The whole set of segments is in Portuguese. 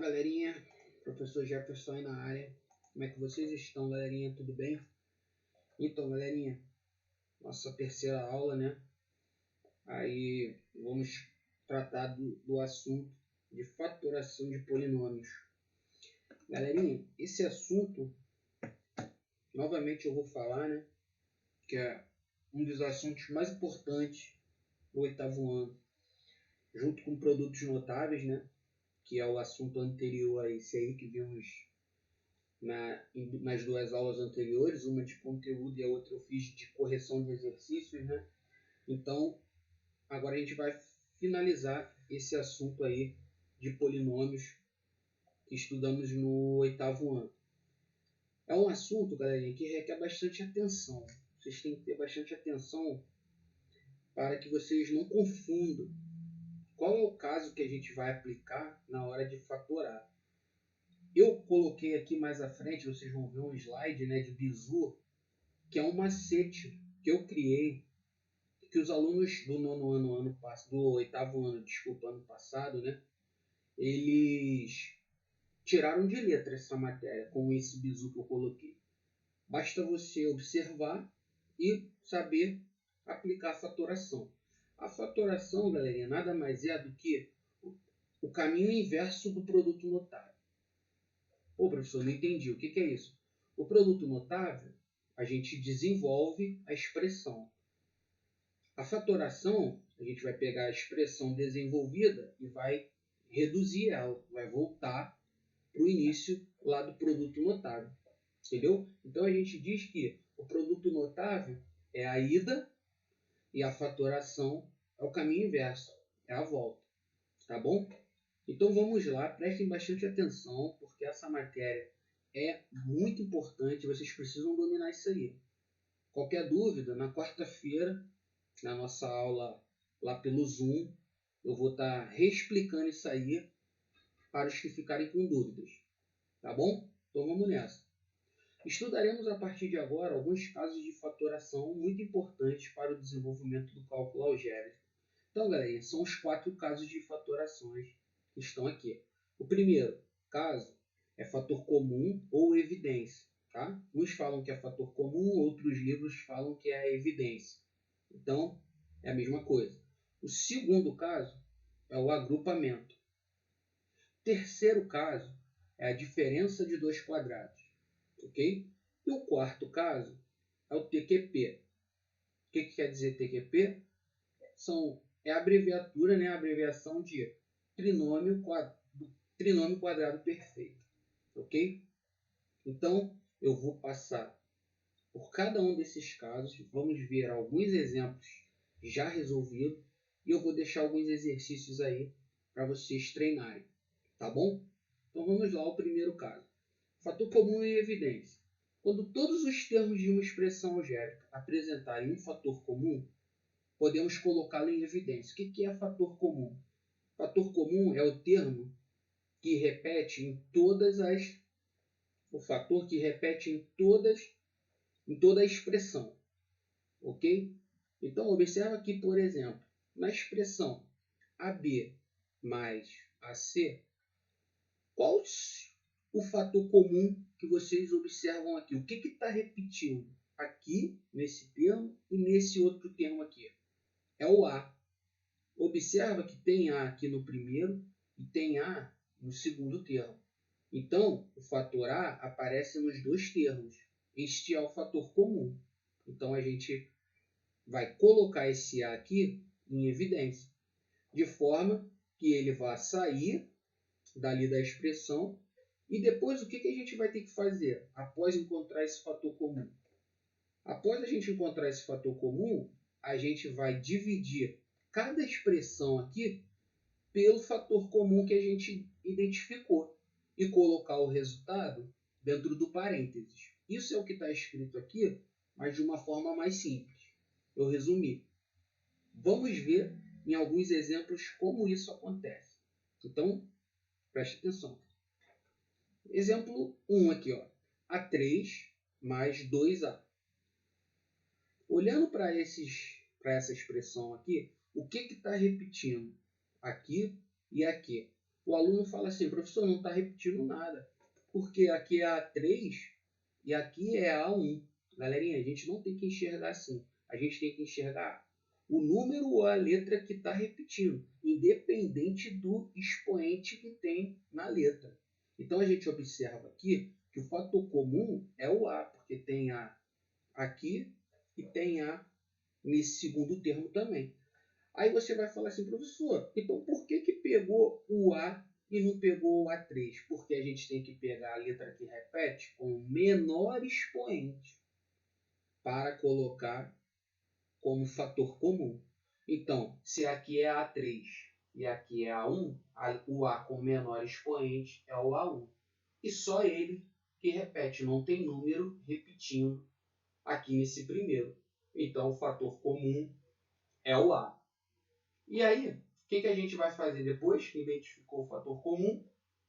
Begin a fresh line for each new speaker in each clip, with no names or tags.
Fala galerinha, professor Jefferson aí na área. Como é que vocês estão, galerinha? Tudo bem? Então, galerinha, nossa terceira aula, né? Aí vamos tratar do assunto de fatoração de polinômios. Galerinha, esse assunto, novamente eu vou falar, né? Que é um dos assuntos mais importantes do oitavo ano, junto com produtos notáveis, né? Que é o assunto anterior a esse aí que vimos nas duas aulas anteriores, uma de conteúdo e a outra eu fiz de correção de exercícios, né? Então, agora a gente vai finalizar esse assunto aí de polinômios que estudamos no oitavo ano. É um assunto, galerinha, que requer bastante atenção. Vocês têm que ter bastante atenção para que vocês não confundam qual é o caso que a gente vai aplicar na hora de fatorar. Eu coloquei aqui mais à frente, vocês vão ver um slide, né, de bizu, que é um macete que eu criei, que os alunos do do oitavo ano, ano passado, né, eles tiraram de letra essa matéria com esse bizu que eu coloquei. Basta você observar e saber aplicar a fatoração. A fatoração, galerinha, nada mais é do que o caminho inverso do produto notável. Ô, professor, não entendi. O que é isso? O produto notável, a gente desenvolve a expressão. A fatoração, a gente vai pegar a expressão desenvolvida e vai reduzir ela, vai voltar para o início lá do produto notável. Entendeu? Então a gente diz que o produto notável é a ida e a fatoração é o caminho inverso, é a volta. Tá bom? Então vamos lá, prestem bastante atenção, porque essa matéria é muito importante, vocês precisam dominar isso aí. Qualquer dúvida, na quarta-feira, na nossa aula lá pelo Zoom, eu vou estar reexplicando isso aí para os que ficarem com dúvidas. Tá bom? Então vamos nessa. Estudaremos a partir de agora alguns casos de fatoração muito importantes para o desenvolvimento do cálculo algébrico. Então, galerinha, são os 4 casos de fatorações que estão aqui. O primeiro caso é fator comum ou evidência. Tá? Uns falam que é fator comum, outros livros falam que é evidência. Então, é a mesma coisa. O segundo caso é o agrupamento. O terceiro caso é a diferença de dois quadrados. Ok? E o quarto caso é o TQP. O que quer dizer TQP? É a abreviatura, né? A abreviação de trinômio quadrado perfeito. Ok? Então, eu vou passar por cada um desses casos. Vamos ver alguns exemplos já resolvidos. E eu vou deixar alguns exercícios aí para vocês treinarem. Tá bom? Então, vamos lá ao primeiro caso. Fator comum e evidência. Quando todos os termos de uma expressão algébrica apresentarem um fator comum, podemos colocá-lo em evidência. O que é fator comum? Fator comum é o termo que repete em o fator que repete em toda a expressão. Ok? Então, observa aqui, por exemplo, na expressão AB mais AC, qual o fator comum que vocês observam aqui? O que está repetindo aqui, nesse termo, e nesse outro termo aqui? É o A. Observa que tem A aqui no primeiro e tem A no segundo termo. Então, o fator A aparece nos dois termos. Este é o fator comum. Então, a gente vai colocar esse A aqui em evidência, de forma que ele vá sair dali da expressão. E depois, o que a gente vai ter que fazer após encontrar esse fator comum? Após a gente encontrar esse fator comum, a gente vai dividir cada expressão aqui pelo fator comum que a gente identificou e colocar o resultado dentro do parênteses. Isso é o que está escrito aqui, mas de uma forma mais simples. Eu resumi. Vamos ver em alguns exemplos como isso acontece. Então, preste atenção. Exemplo 1 aqui, ó. A3 mais 2A. Olhando para essa expressão aqui, o que está repetindo aqui e aqui? o aluno fala assim, professor, não está repetindo nada, porque aqui é A3 e aqui é A1. Galerinha, a gente não tem que enxergar assim. A gente tem que enxergar o número ou a letra que está repetindo, independente do expoente que tem na letra. Então a gente observa aqui que o fator comum é o A, porque tem A aqui e tem A nesse segundo termo também. Aí você vai falar assim, professor, então por que pegou o A e não pegou o A3? Porque a gente tem que pegar a letra que repete com o menor expoente para colocar como fator comum. Então, se aqui é A3 e aqui é A1, o A com menor expoente é o A1. E só ele que repete, não tem número repetindo aqui nesse primeiro. Então, o fator comum é o A. E aí, o que a gente vai fazer depois que identificou o fator comum?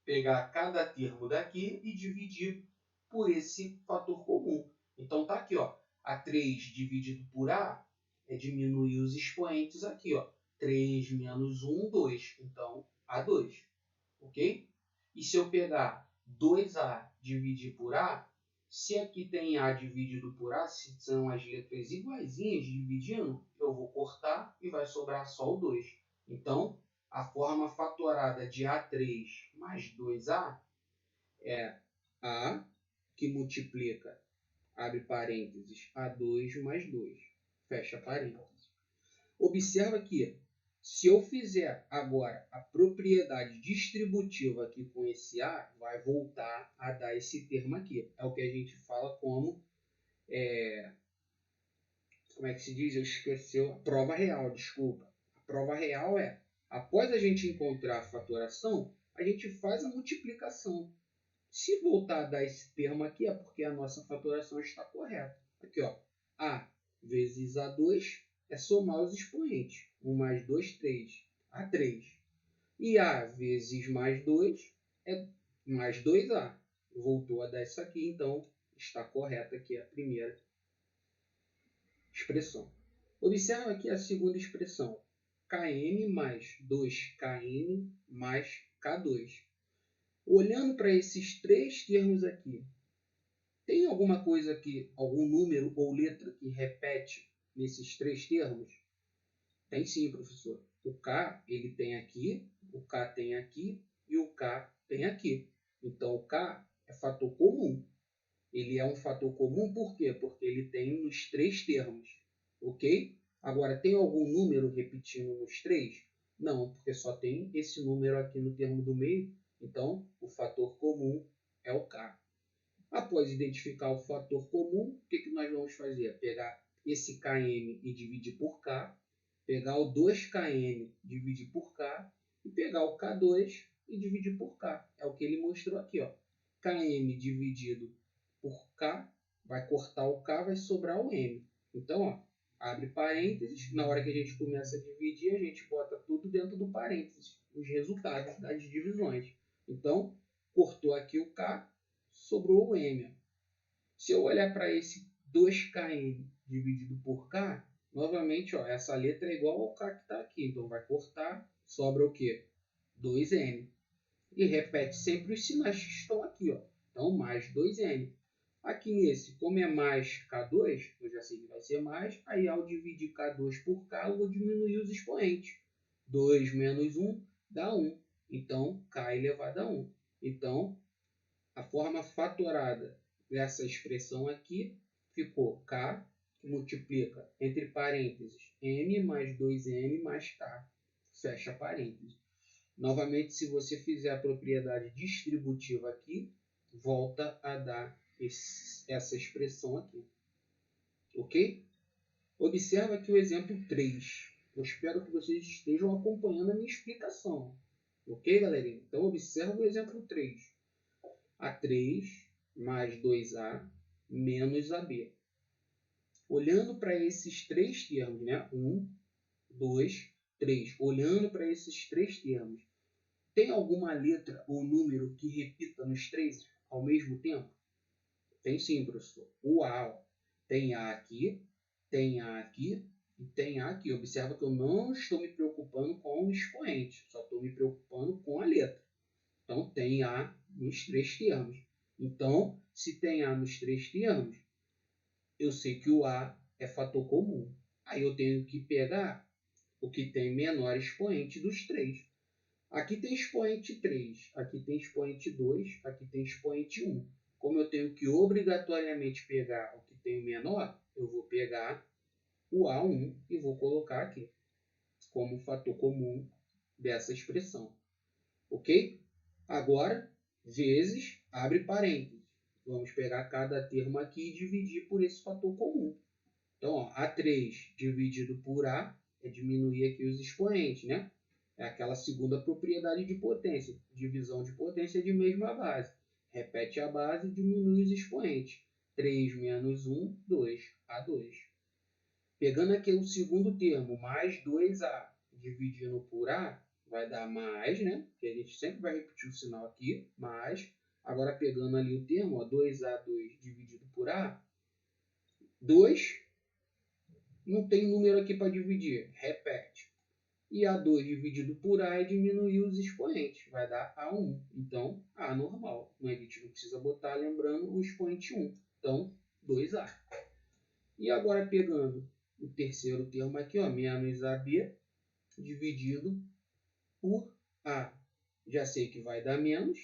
Pegar cada termo daqui e dividir por esse fator comum. Então, tá aqui, ó, A3 dividido por A é diminuir os expoentes aqui, ó. 3 menos 1, 2. Então, A2. Ok? E se eu pegar 2A dividir por A, se aqui tem A dividido por A, se são as letras iguaizinhas dividindo, eu vou cortar e vai sobrar só o 2. Então, a forma fatorada de A3 mais 2A é A que multiplica, abre parênteses, A2 mais 2, fecha parênteses. Observa que, se eu fizer agora a propriedade distributiva aqui com esse A, vai voltar a dar esse termo aqui. É o que a gente fala como, como é que se diz? Eu esqueci, a prova real, desculpa. A prova real é, após a gente encontrar a fatoração, a gente faz a multiplicação. Se voltar a dar esse termo aqui, é porque a nossa fatoração está correta. Aqui, ó, A vezes A2 é somar os expoentes. 1 mais 2, 3. A3. E A vezes mais 2 é mais 2A. Voltou a dar isso aqui, então está correta aqui a primeira expressão. Observa aqui a segunda expressão. Kn mais 2Kn mais K2. Olhando para esses três termos aqui, tem alguma coisa aqui, algum número ou letra que repete nesses três termos? Tem sim, professor. O K, ele tem aqui, o K tem aqui e o K tem aqui. Então, o K é fator comum. Ele é um fator comum por quê? Porque ele tem nos três termos. Ok? Agora, tem algum número repetindo nos três? Não, porque só tem esse número aqui no termo do meio. Então, o fator comum é o K. Após identificar o fator comum, o que nós vamos fazer? Pegar esse Kn e dividir por K, pegar o 2Kn e dividir por K, e pegar o K2 e dividir por K. É o que ele mostrou aqui, ó. Km dividido por K, vai cortar o K, vai sobrar o M. Então, ó, abre parênteses, na hora que a gente começa a dividir, a gente bota tudo dentro do parênteses, os resultados das divisões. Então, cortou aqui o K, sobrou o M. Se eu olhar para esse 2Kn dividido por K, novamente, ó, essa letra é igual ao K que está aqui. Então, vai cortar, sobra o quê? 2N. E repete sempre os sinais que estão aqui. Ó. Então, mais 2N. Aqui nesse, como é mais K2, eu já sei que vai ser mais. Aí, ao dividir K2 por K, eu vou diminuir os expoentes. 2 menos 1 dá 1. Então, K elevado a 1. Então, a forma fatorada dessa expressão aqui ficou K, que multiplica, entre parênteses, M mais 2M mais K, fecha parênteses. Novamente, se você fizer a propriedade distributiva aqui, volta a dar essa expressão aqui. Ok? Observa aqui o exemplo 3. Eu espero que vocês estejam acompanhando a minha explicação. Ok, galerinha? Então, observa o exemplo 3. A3 mais 2A menos AB. Olhando para esses três termos, né? 1, 2, 3. Olhando para esses três termos, tem alguma letra ou número que repita nos três ao mesmo tempo? Tem sim, professor. O A, ó, tem A aqui, tem A aqui e tem A aqui. Observa que eu não estou me preocupando com o expoente, só estou me preocupando com a letra. Então, tem A nos 3 termos. Então, se tem A nos 3 termos, eu sei que o A é fator comum. Aí eu tenho que pegar o que tem menor expoente dos 3. Aqui tem expoente 3, aqui tem expoente 2, aqui tem expoente 1. Como eu tenho que obrigatoriamente pegar o que tem o menor, eu vou pegar o A1 e vou colocar aqui como fator comum dessa expressão. Ok? Agora, vezes, abre parênteses. Vamos pegar cada termo aqui e dividir por esse fator comum. Então, ó, A3 dividido por A é diminuir aqui os expoentes, né? É aquela segunda propriedade de potência. Divisão de potência de mesma base. Repete a base e diminui os expoentes. 3 menos 1, 2. A2. Pegando aqui o segundo termo, mais 2A dividindo por A, vai dar mais, né? Porque a gente sempre vai repetir o sinal aqui, mais. Agora, pegando ali o termo, ó, 2A2 dividido por A, 2, não tem número aqui para dividir, repete. E A2 dividido por A é diminuir os expoentes, vai dar A1. Então, A normal. A gente não precisa botar, lembrando, o expoente 1. Então, 2A. E agora, pegando o terceiro termo aqui, ó, menos AB dividido por A. Já sei que vai dar menos,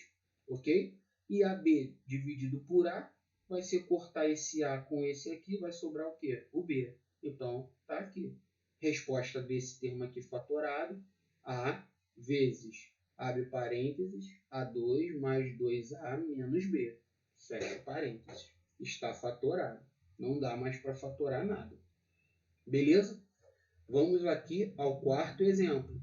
ok? E AB dividido por A vai ser cortar esse A com esse aqui, vai sobrar o quê? O B. Então, tá aqui. Resposta desse termo aqui fatorado, A vezes, abre parênteses, A2 mais 2A menos B. Fecha parênteses. Está fatorado. Não dá mais para fatorar nada. Beleza? Vamos aqui ao quarto exemplo.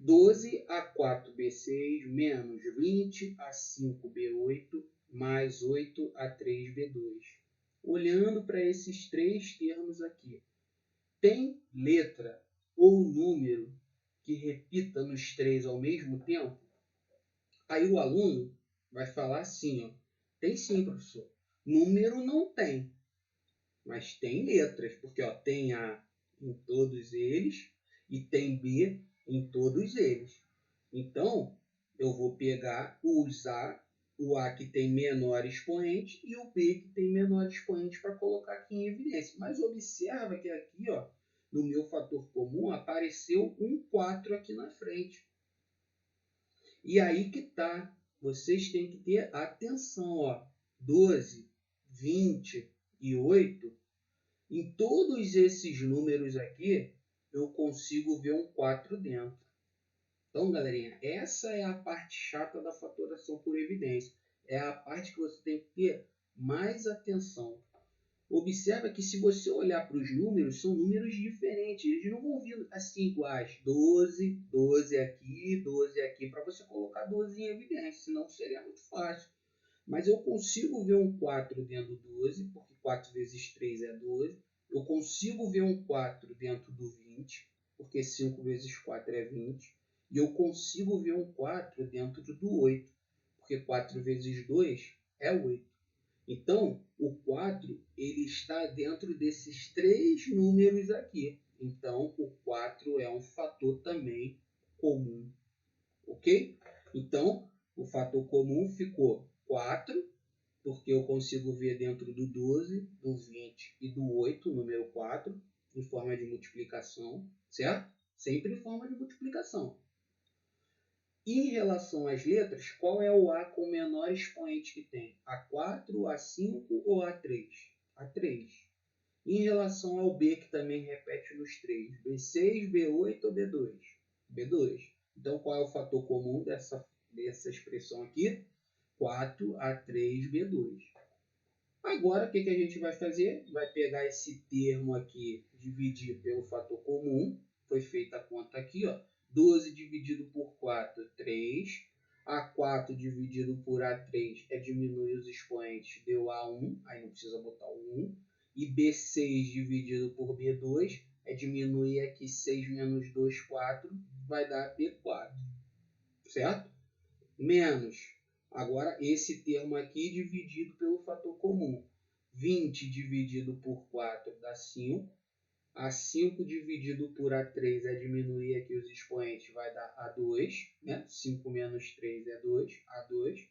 12A4B6 menos 20A5B8 mais 8A3B2. Olhando para esses 3 termos aqui, tem letra ou número que repita nos 3 ao mesmo tempo? Aí o aluno vai falar assim, ó, tem sim, professor. Número não tem, mas tem letras, porque ó, tem A em todos eles e tem B em todos eles. Então, eu vou pegar usar o A que tem menor expoente e o B que tem menor expoente para colocar aqui em evidência. Mas observa que aqui, ó, no meu fator comum, apareceu um 4 aqui na frente. E aí que tá. Vocês têm que ter atenção, ó. 12, 20 e 8. Em todos esses números aqui, eu consigo ver um 4 dentro. Então, galerinha, essa é a parte chata da fatoração por evidência. É a parte que você tem que ter mais atenção. Observa que se você olhar para os números, são números diferentes. Eles não vão vir assim iguais. 12, 12 aqui, para você colocar 12 em evidência. Senão seria muito fácil. Mas eu consigo ver um 4 dentro do 12, porque 4 vezes 3 é 12. Eu consigo ver um 4 dentro do 20, porque 5 vezes 4 é 20. E eu consigo ver um 4 dentro do 8, porque 4 vezes 2 é 8. Então, o 4 ele está dentro desses 3 números aqui. Então, o 4 é um fator também comum. Ok? Então, o fator comum ficou 4, porque eu consigo ver dentro do 12, do 20 e do 8, número 4, em forma de multiplicação, certo? Sempre em forma de multiplicação. Em relação às letras, qual é o A com o menor expoente que tem? A4, A5 ou A3? A3. Em relação ao B, que também repete nos 3, B6, B8 ou B2? B2. Então, qual é o fator comum dessa expressão aqui? 4A3B2. Agora, o que a gente vai fazer? Vai pegar esse termo aqui, dividir pelo fator comum. Foi feita a conta aqui, ó. 12 dividido por 4, 3. A4 dividido por A3 é diminuir os expoentes, deu A1. Aí não precisa botar o 1. E B6 dividido por B2 é diminuir aqui 6 menos 2, 4. Vai dar B4. Certo? Menos. Agora, esse termo aqui dividido pelo fator comum. 20 dividido por 4 dá 5. A5 dividido por A3 é diminuir aqui os expoentes, vai dar A2, né? 5 menos 3 é 2, A2.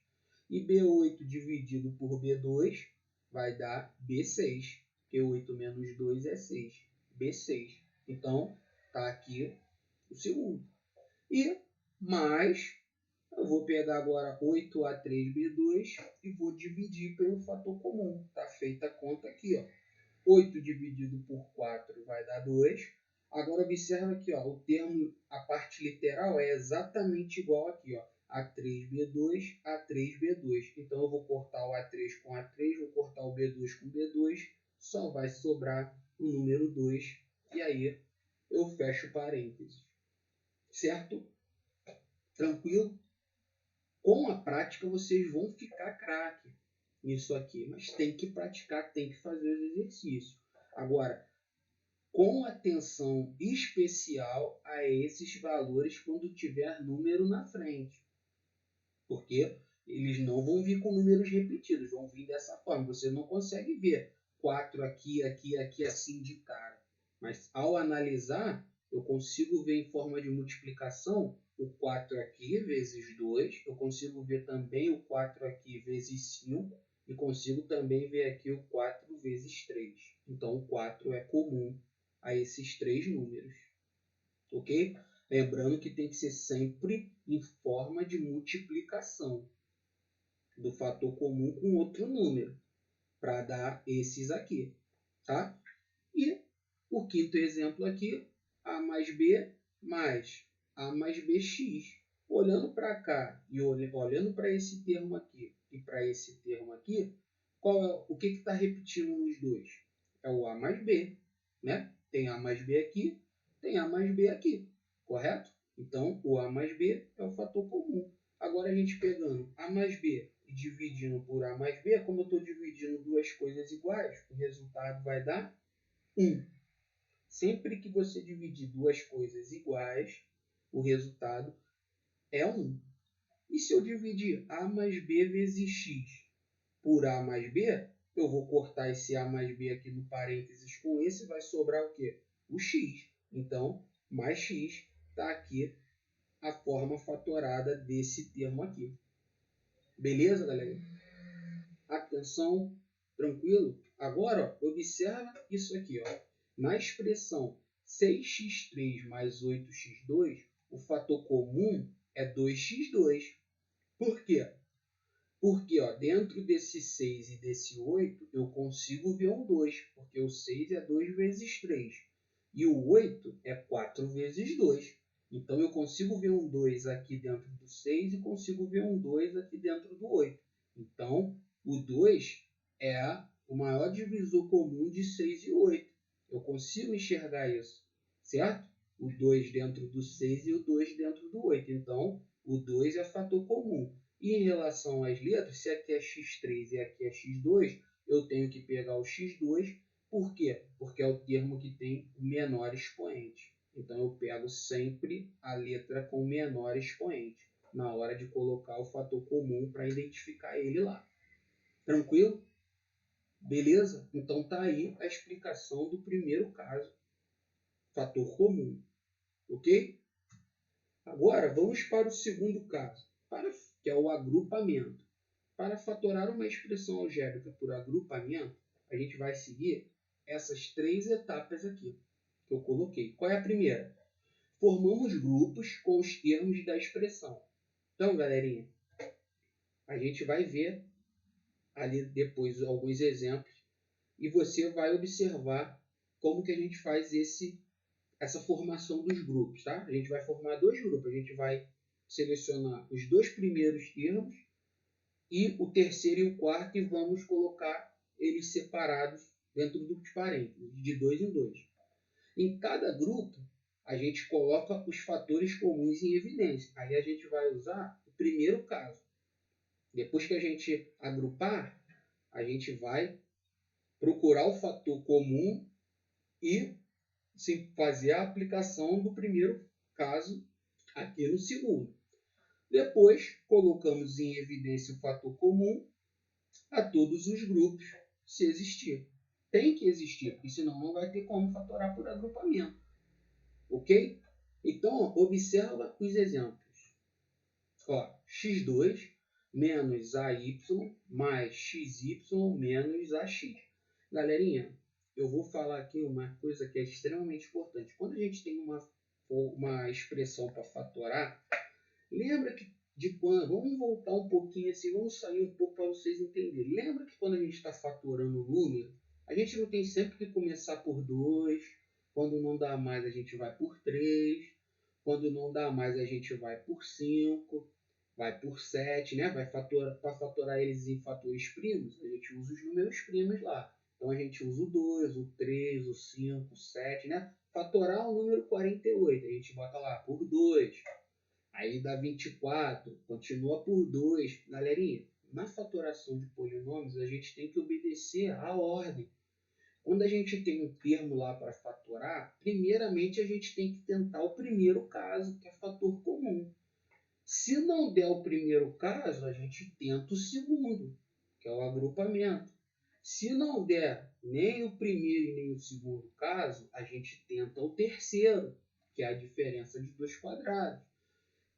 E B8 dividido por B2 vai dar B6, porque 8 menos 2 é 6, B6. Então, está aqui o segundo. E mais, eu vou pegar agora 8A3B2 e vou dividir pelo fator comum. Está feita a conta aqui, ó. 8 dividido por 4 vai dar 2. Agora observa aqui, ó, o termo, a parte literal é exatamente igual aqui, ó, A3B2, A3B2. Então eu vou cortar o A3 com A3, vou cortar o B2 com B2, só vai sobrar o número 2 e aí eu fecho parênteses. Certo? Tranquilo? Com a prática vocês vão ficar craque nisso aqui, mas tem que praticar, tem que fazer os exercícios. Agora, com atenção especial a esses valores quando tiver número na frente. Porque eles não vão vir com números repetidos, vão vir dessa forma. Você não consegue ver 4 aqui, aqui, aqui assim de cara. Mas ao analisar, eu consigo ver em forma de multiplicação o 4 aqui vezes 2. Eu consigo ver também o 4 aqui vezes 5. E consigo também ver aqui o 4 vezes 3. Então o 4 é comum a esses três números. Ok? Lembrando que tem que ser sempre em forma de multiplicação do fator comum com outro número, para dar esses aqui. Tá? E o quinto exemplo aqui, A mais B mais A mais BX. Olhando para cá e olhando para esse termo aqui e para esse termo aqui, o que está repetindo nos dois? É o A mais B. Né? Tem A mais B aqui, tem A mais B aqui. Correto? Então, o A mais B é o fator comum. Agora, a gente pegando A mais B e dividindo por A mais B, como eu estou dividindo duas coisas iguais, o resultado vai dar 1. Sempre que você dividir duas coisas iguais, o resultado é 1. E se eu dividir A mais B vezes X por A mais B, eu vou cortar esse A mais B aqui no parênteses com esse, vai sobrar o quê? O X. Então, mais X está aqui a forma fatorada desse termo aqui. Beleza, galera? Atenção, tranquilo? Agora, ó, observa isso aqui. Ó. Na expressão 6x3 mais 8x2, o fator comum é 2x2. Por quê? Porque ó, dentro desse 6 e desse 8, eu consigo ver um 2, porque o 6 é 2 vezes 3. E o 8 é 4 vezes 2. Então, eu consigo ver um 2 aqui dentro do 6 e consigo ver um 2 aqui dentro do 8. Então, o 2 é o maior divisor comum de 6 e 8. Eu consigo enxergar isso, certo? O 2 dentro do 6 e o 2 dentro do 8. Então, o 2 é fator comum. E em relação às letras, se aqui é x3 e aqui é x2, eu tenho que pegar o x2. Por quê? Porque é o termo que tem o menor expoente. Então, eu pego sempre a letra com o menor expoente na hora de colocar o fator comum para identificar ele lá. Tranquilo? Beleza? Então, tá aí a explicação do primeiro caso, fator comum. Ok? Agora, vamos para o segundo caso, que é o agrupamento. Para fatorar uma expressão algébrica por agrupamento, a gente vai seguir essas três etapas aqui que eu coloquei. Qual é a primeira? Formamos grupos com os termos da expressão. Então, galerinha, a gente vai ver ali depois alguns exemplos e você vai observar como que a gente faz essa formação dos grupos. Tá? A gente vai formar dois grupos. A gente vai selecionar os dois primeiros termos e o terceiro e o quarto e vamos colocar eles separados dentro dos parênteses, de 2 em 2. Em cada grupo, a gente coloca os fatores comuns em evidência. Aí a gente vai usar o primeiro caso. Depois que a gente agrupar, a gente vai procurar o fator comum e fazer a aplicação do primeiro caso aqui no segundo. Depois, colocamos em evidência o fator comum a todos os grupos, se existir. Tem que existir, porque senão não vai ter como fatorar por agrupamento. Ok? Então, ó, observa os exemplos. Ó, x2 menos AY mais XY menos AX. Galerinha, eu vou falar aqui uma coisa que é extremamente importante. Quando a gente tem uma expressão para fatorar, lembra que de quando... Vamos voltar um pouquinho assim, vamos sair um pouco para vocês entenderem. Lembra que quando a gente está fatorando o número, a gente não tem sempre que começar por 2, quando não dá mais a gente vai por 3, quando não dá mais a gente vai por 5, vai por 7, né? Para fatorar eles em fatores primos, a gente usa os números primos lá. Então a gente usa o 2, o 3, o 5, o 7, né? Fatorar o número 48, a gente bota lá por 2. Aí dá 24, continua por 2. Galerinha, na fatoração de polinômios, a gente tem que obedecer à ordem. Quando a gente tem um termo lá para fatorar, primeiramente a gente tem que tentar o primeiro caso, que é fator comum. Se não der o primeiro caso, a gente tenta o segundo, que é o agrupamento. Se não der nem o primeiro e nem o segundo caso, a gente tenta o terceiro, que é a diferença de dois quadrados.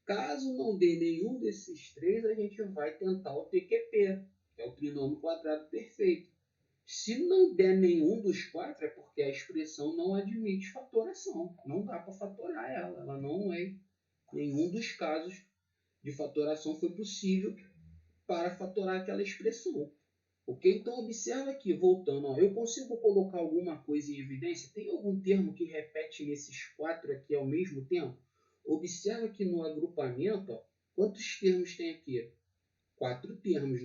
Caso não dê nenhum desses três, a gente vai tentar o TQP, que é o trinômio quadrado perfeito. Se não der nenhum dos quatro, é porque a expressão não admite fatoração. Não dá para fatorar ela. Ela não é. Nenhum dos casos de fatoração foi possível para fatorar aquela expressão. Ok? Então, observa aqui, voltando. Ó, eu consigo colocar alguma coisa em evidência? Tem algum termo que repete nesses quatro aqui ao mesmo tempo? Observa que no agrupamento, ó, quantos termos tem aqui? 4 termos.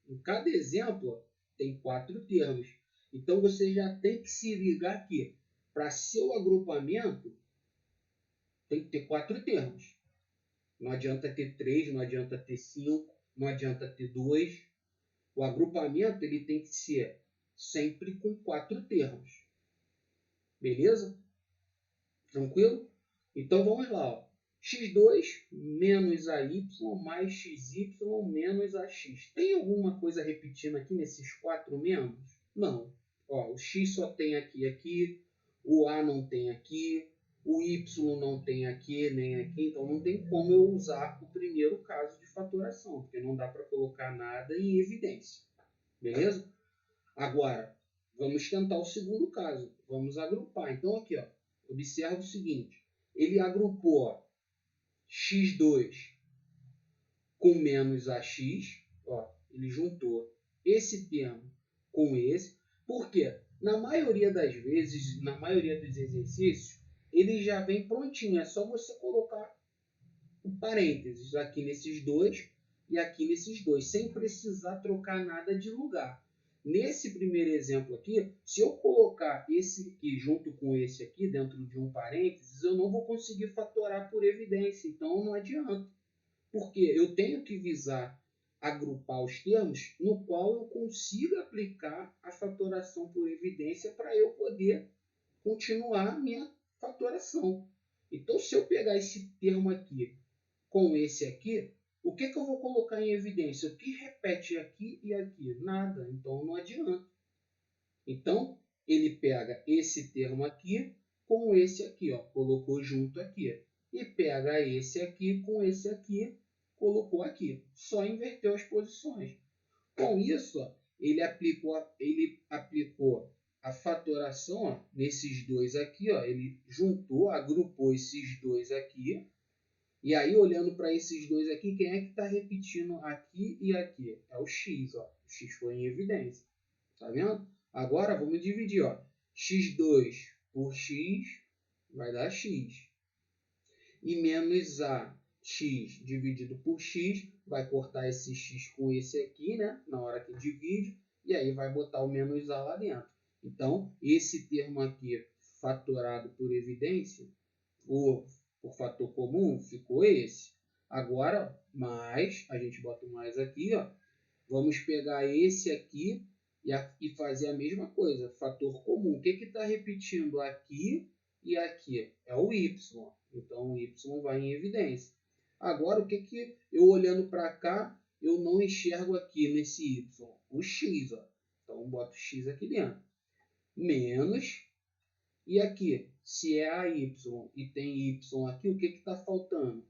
Em cada exemplo, ó, tem 4 termos. Então, você já tem que se ligar aqui. Para seu agrupamento, tem que ter 4 termos. Não adianta ter 3, não adianta ter 5, não adianta ter 2. O agrupamento ele tem que ser sempre com 4 termos. Beleza? Tranquilo? Então vamos lá. Ó. x2 menos AY mais XY menos AX. Tem alguma coisa repetindo aqui nesses 4 membros? Não. Ó, o x só tem aqui, o A não tem aqui, o Y não tem aqui, nem aqui. Então não tem como eu usar o primeiro caso de fatoração, porque não dá para colocar nada em evidência. Beleza? Agora, vamos tentar o segundo caso. Vamos agrupar. Então aqui, ó, observa o seguinte. Ele agrupou ó, x2 com menos ax, ó, ele juntou esse termo com esse. Por quê? Na maioria das vezes, na maioria dos exercícios, ele já vem prontinho. É só você colocar um parênteses aqui nesses dois e aqui nesses dois, sem precisar trocar nada de lugar. Nesse primeiro exemplo aqui, se eu colocar esse aqui junto com esse aqui dentro de um parênteses, eu não vou conseguir fatorar por evidência, então não adianta. Porque eu tenho que visar agrupar os termos no qual eu consiga aplicar a fatoração por evidência para eu poder continuar a minha fatoração. Então, se eu pegar esse termo aqui com esse aqui, o que eu vou colocar em evidência? O que repete aqui e aqui? Nada, então não adianta. Então, ele pega esse termo aqui com esse aqui, ó, colocou junto aqui. E pega esse aqui com esse aqui, colocou aqui. Só inverteu as posições. Com isso, ó, ele aplicou a fatoração ó, nesses dois aqui. Ó, ele juntou, agrupou esses dois aqui. E aí, olhando para esses dois aqui, quem é que está repetindo aqui e aqui? É o x. Ó. O x foi em evidência. Tá vendo? Agora, vamos dividir. Ó. x2 por x vai dar x. E menos ax dividido por x vai cortar esse x com esse aqui, né? Na hora que divide. E aí vai botar o menos a lá dentro. Então, esse termo aqui, fatorado por evidência, ou por fator comum, ficou esse. Agora, mais, a gente bota o mais aqui, ó. Vamos pegar esse aqui e fazer a mesma coisa, fator comum. O que está repetindo aqui e aqui? É o y. Então, o y vai em evidência. Agora, o que eu olhando para cá, eu não enxergo aqui nesse y? O x. Ó. Então, boto o x aqui dentro. menos, e aqui, se é AY e tem Y aqui, o que está faltando?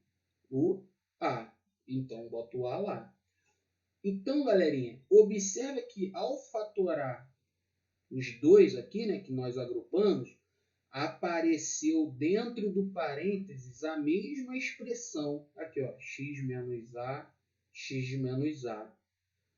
O A. Então, boto o A lá. Então, galerinha, observa que ao fatorar os dois aqui, né, que nós agrupamos, apareceu dentro do parênteses a mesma expressão. Aqui, ó, x menos A, x menos A.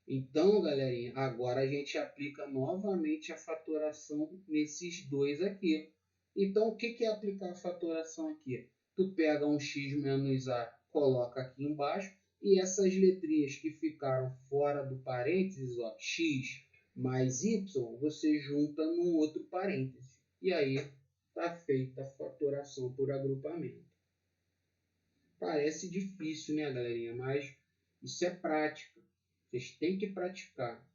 Então, galerinha, agora a gente aplica novamente a fatoração nesses dois aqui. Então, o que é aplicar a fatoração aqui? Tu pega um x menos A, coloca aqui embaixo, e essas letrinhas que ficaram fora do parênteses, ó, x mais y, você junta num outro parêntese. E aí, está feita a fatoração por agrupamento. Parece difícil, né, galerinha? Mas isso é prática. Vocês têm que praticar,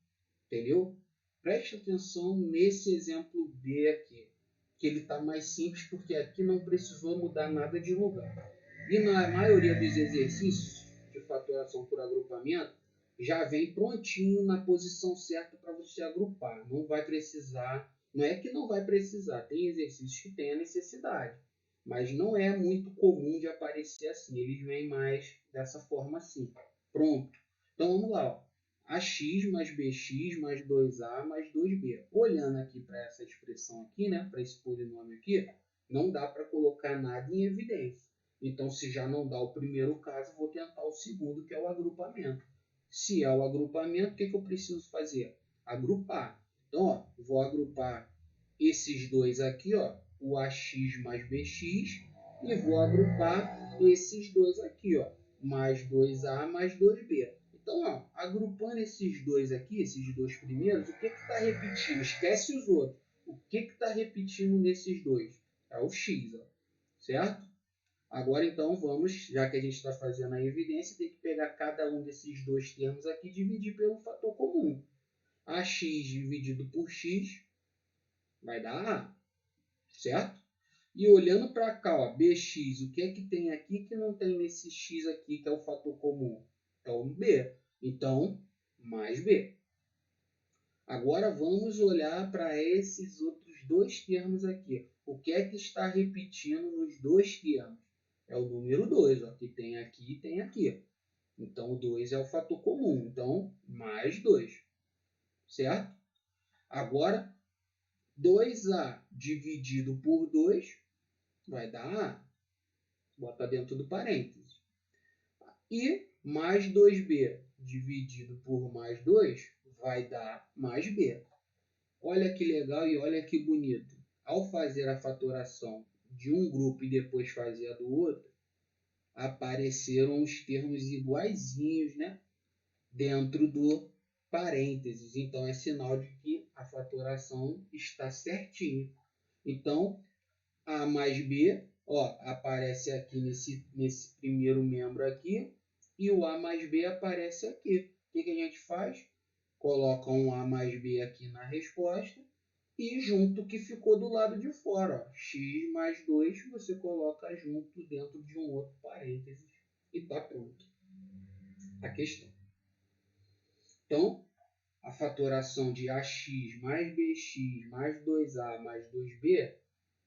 entendeu? Preste atenção nesse exemplo B aqui, que ele está mais simples porque aqui não precisou mudar nada de lugar. E na maioria dos exercícios de fatoração por agrupamento, já vem prontinho na posição certa para você agrupar. Não vai precisar, não é que não vai precisar, tem exercícios que tem a necessidade, mas não é muito comum de aparecer assim. Eles vêm mais dessa forma assim. Pronto. Então vamos lá, ó. AX mais BX mais 2A mais 2B. Olhando aqui para essa expressão aqui, né, para esse polinômio aqui, não dá para colocar nada em evidência. Então, se já não dá o primeiro caso, vou tentar o segundo, que é o agrupamento. Se é o agrupamento, o que eu preciso fazer? Agrupar. Então, ó, vou agrupar esses dois aqui, ó, o AX mais BX, e vou agrupar esses dois aqui, ó, mais 2A mais 2B. Então, ó, agrupando esses dois aqui, esses dois primeiros, o que está repetindo? Esquece os outros. O que está repetindo nesses dois? É o x, ó, certo? Agora, então, vamos, já que a gente está fazendo a evidência, tem que pegar cada um desses dois termos aqui e dividir pelo fator comum. AX dividido por x vai dar A, certo? E olhando para cá, ó, BX, o que é que tem aqui que não tem nesse x aqui, que é o fator comum? É o B. Então, mais B. Agora vamos olhar para esses outros dois termos aqui. O que é que está repetindo nos dois termos? É o número 2, ó, que tem aqui e tem aqui. Então, o 2 é o fator comum. Então, mais 2. Certo? Agora, 2A dividido por 2 vai dar A. Bota dentro do parênteses. E mais 2B dividido por mais 2 vai dar mais B. Olha que legal e olha que bonito. Ao fazer a fatoração de um grupo e depois fazer a do outro, apareceram os termos iguaizinhos, né, dentro do parênteses. Então, é sinal de que a fatoração está certinha. Então, A mais B, ó, aparece aqui nesse primeiro membro aqui, e o A mais B aparece aqui. O que a gente faz? Coloca um A mais B aqui na resposta e junto que ficou do lado de fora. Ó, x mais 2 você coloca junto dentro de um outro parênteses e está pronto a questão. Então, a fatoração de AX mais BX mais 2A mais 2B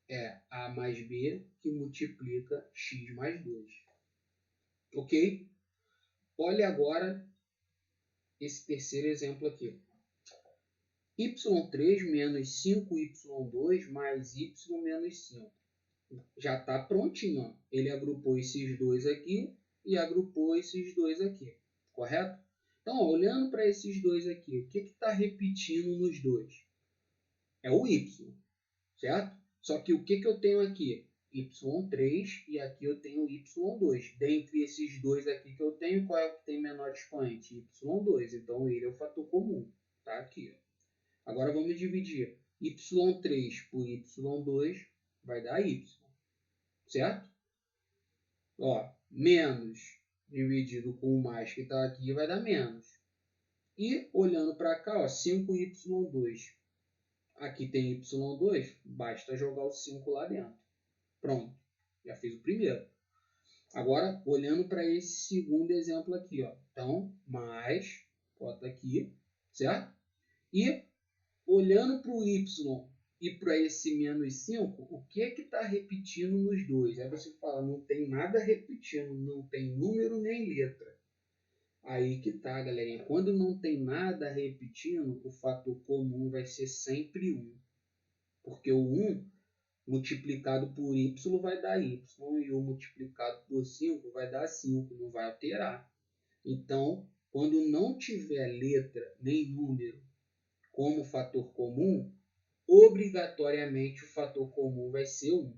é A mais B que multiplica x mais 2. Ok? Olha agora esse terceiro exemplo aqui. y3 menos 5y2 mais y menos 5. Já está prontinho. Ó. Ele agrupou esses dois aqui e agrupou esses dois aqui. Correto? Então, ó, olhando para esses dois aqui, o que está repetindo nos dois? É o y, certo? Só que o que eu tenho aqui? y3 e aqui eu tenho y2. Dentre esses dois aqui que eu tenho, qual é o que tem menor expoente? y2. Então, ele é o fator comum. Tá aqui. Ó. Agora, vamos dividir y3 por y2, vai dar y. Certo? Ó, menos dividido com o mais que está aqui vai dar menos. E, olhando para cá, ó, 5y2. Aqui tem y2, basta jogar o 5 lá dentro. Pronto, já fiz o primeiro. Agora, olhando para esse segundo exemplo aqui, ó. Então, mais, bota aqui, certo? E, olhando para o y ir para esse menos 5, o que é que está repetindo nos dois? Aí você fala, não tem nada repetindo, não tem número nem letra. Aí que tá, galerinha. Quando não tem nada repetindo, o fator comum vai ser sempre 1. Porque o 1 multiplicado por y vai dar y. E o multiplicado por 5 vai dar 5, não vai alterar. Então, quando não tiver letra nem número como fator comum, obrigatoriamente o fator comum vai ser 1.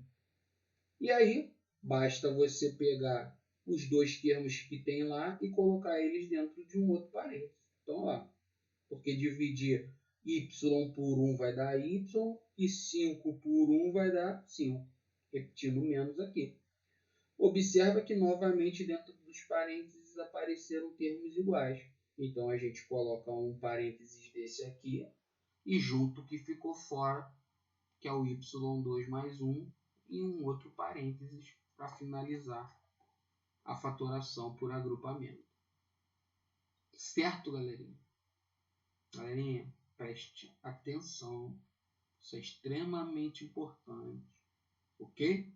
E aí, basta você pegar os dois termos que tem lá e colocar eles dentro de um outro parênteses. Então, lá, porque dividir y por 1 vai dar y e 5 por 1 vai dar 5. Repetindo menos aqui. Observa que novamente dentro dos parênteses apareceram termos iguais. Então a gente coloca um parênteses desse aqui e junto que ficou fora, que é o y2 mais 1, e um outro parênteses para finalizar a fatoração por agrupamento. Certo, galerinha? Galerinha, preste atenção. Isso é extremamente importante. Ok?